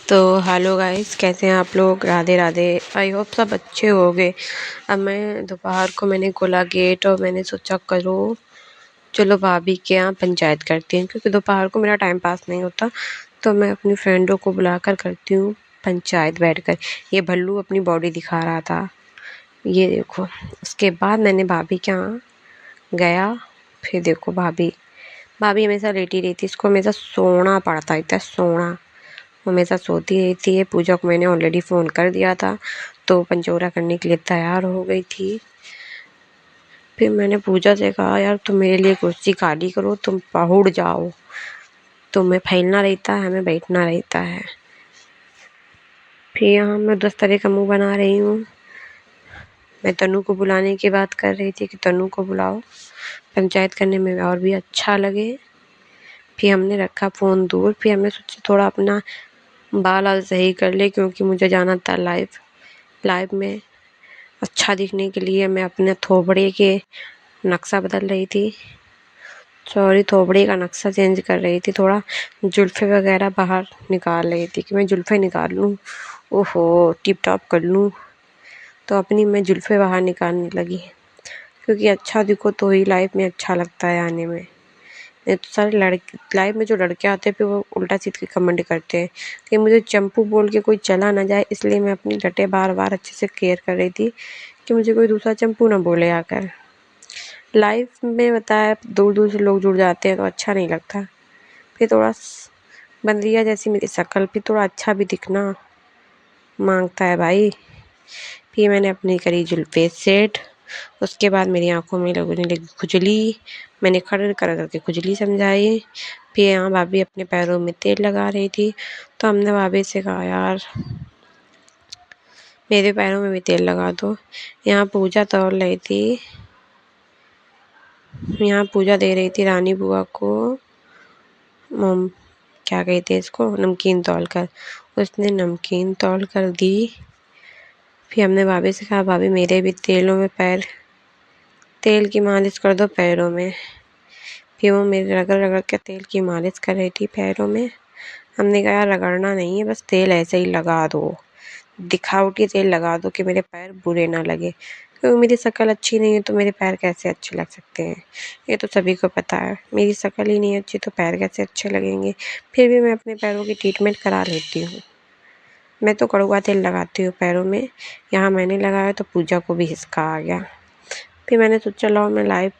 तो hello guys, कैसे हैं आप लोग। राधे राधे। आई होप सब अच्छे होंगे। अब मैं दोपहर को मैंने खोला गेट और मैंने सोचा करो चलो भाभी के यहाँ पंचायत करती हूँ, क्योंकि दोपहर को मेरा टाइम पास नहीं होता। तो मैं अपनी फ्रेंडों को बुलाकर करती हूँ पंचायत बैठकर। ये भल्लू अपनी बॉडी दिखा रहा था, ये देखो। उसके बाद मैंने भाभी के यहाँ गया। फिर देखो भाभी भाभी हमेशा लेटी रहती, इसको हमेशा सोना पड़ता है, सोना। वो हमेशा सोती रहती है। पूजा को मैंने ऑलरेडी फ़ोन कर दिया था, तो पंचौरा करने के लिए तैयार हो गई थी। फिर मैंने पूजा से कहा, यार तुम मेरे लिए कुर्सी खाली करो, तुम पहुड़ जाओ। तुम्हें फैलना रहता है, हमें बैठना रहता है। फिर यहाँ मैं 10 तरह का मुँह बना रही हूँ। मैं तनु को बुलाने की बात कर रही थी कि तनु को बुलाओ, पंचायत करने में और भी अच्छा लगे। फिर हमने रखा फ़ोन दूर। फिर हमने सोचा थोड़ा अपना बाल वाल सही कर ले, क्योंकि मुझे जाना था लाइव में। अच्छा दिखने के लिए मैं अपने थोबड़े के नक्शा बदल रही थी, सॉरी थोबड़े का नक्शा चेंज कर रही थी। थोड़ा जुल्फ़े वगैरह बाहर निकाल रही थी कि मैं जुल्फ़े निकाल लूँ, ओहो टिप टॉप कर लूँ। तो अपनी मैं जुल्फ़े बाहर निकालने लगी, क्योंकि अच्छा दिखो तो ही लाइफ में अच्छा लगता है आने में। नहीं तो सारे लड़के लाइफ में जो लड़के आते हैं फिर वो उल्टा सीध के कमेंट करते हैं कि मुझे चंपू बोल के कोई चला ना जाए। इसलिए मैं अपनी लटें बार बार अच्छे से केयर कर रही थी कि मुझे कोई दूसरा चंपू ना बोले आकर। लाइफ में बताया दूर दूर से लोग जुड़ जाते हैं तो अच्छा नहीं लगता। फिर थोड़ा बंदरिया जैसी मेरी शक्ल, फिर थोड़ा अच्छा भी दिखना मांगता है भाई। फिर मैंने अपनी करी जुल्फ़े सेट। उसके बाद मेरी आंखों में लगने लगी खुजली। मैंने खड़े कर करके खुजली समझाई। फिर यहाँ भाभी अपने पैरों में तेल लगा रही थी, तो हमने भाभी से कहा, यार मेरे पैरों में भी तेल लगा दो। यहाँ पूजा तोड़ रही थी, यहाँ पूजा दे रही थी रानी बुआ को मोम, क्या कहते हैं इसको, नमकीन तौल कर। उसने नमकीन तौल कर दी। फिर हमने भाभी से कहा, भाभी मेरे भी तेल की मालिश कर दो पैरों में। फिर वो मेरे रगड़ रगड़ के तेल की मालिश कर रही थी पैरों में। हमने कहा, रगड़ना नहीं है, बस तेल ऐसे ही लगा दो, दिखावटी तेल लगा दो कि मेरे पैर बुरे ना लगे, क्योंकि मेरी शक्ल अच्छी नहीं है तो मेरे पैर कैसे अच्छे लग सकते हैं। ये तो सभी को पता है, मेरी शक्ल ही नहीं अच्छी तो पैर कैसे अच्छे लगेंगे। फिर भी मैं अपने पैरों की ट्रीटमेंट करा लेती हूँ। मैं तो कड़वा तेल लगाती हूँ पैरों में। यहाँ मैंने लगाया तो पूजा को भी हिसका आ गया। फिर मैंने सोचा लाओ मैं लाइव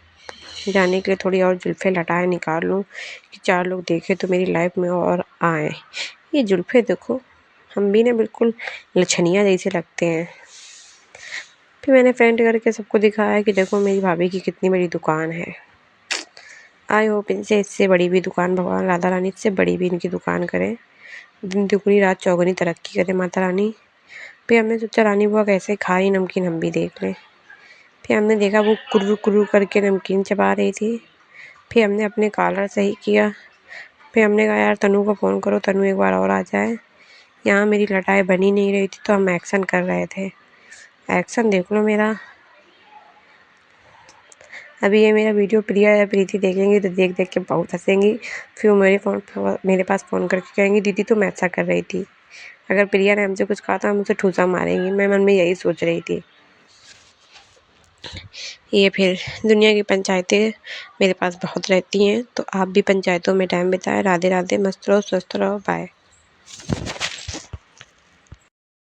जाने के लिए थोड़ी और जुल्फ़े लटाए निकाल लूँ कि 4 लोग देखें तो मेरी लाइफ में और आए। ये जुल्फ़े देखो, हम भी ना बिल्कुल लछनिया जैसे लगते हैं। फिर मैंने फ्रेंड करके सबको दिखाया कि देखो मेरी भाभी की कितनी बड़ी दुकान है। आई होप इनसे इससे बड़ी भी दुकान भगवान राधा रानी इससे बड़ी भी इनकी दुकान करे, दिन दुगनी रात चौगुनी तरक्की करे माता रानी। फिर हमने सोचा रानी बुआ कैसे खा रही नमकीन, हम भी देख लें। फिर हमने देखा वो कुर्रू कुर्रू करके नमकीन चबा रही थी। फिर हमने अपने कॉलर सही किया। फिर हमने कहा, यार तनु को फ़ोन करो, तनु एक बार और आ जाए। यहाँ मेरी लटाई बनी नहीं रही थी तो हम एक्शन कर रहे थे। एक्शन देख लो मेरा। अभी ये मेरा वीडियो प्रिया या प्रीति देखेंगी तो देख देख के बहुत हंसेंगी। फिर वो मेरे पास फ़ोन करके कहेंगी, दीदी तुम ऐसा कर रही थी। अगर प्रिया ने हमसे कुछ कहा तो हम उसे ठूसा मारेंगी। मैं मन में यही सोच रही थी। ये फिर दुनिया की पंचायतें मेरे पास बहुत रहती हैं, तो आप भी पंचायतों में टाइम बिताएं। राधे राधे, मस्त रहो, स्वस्थ रहो, बाय।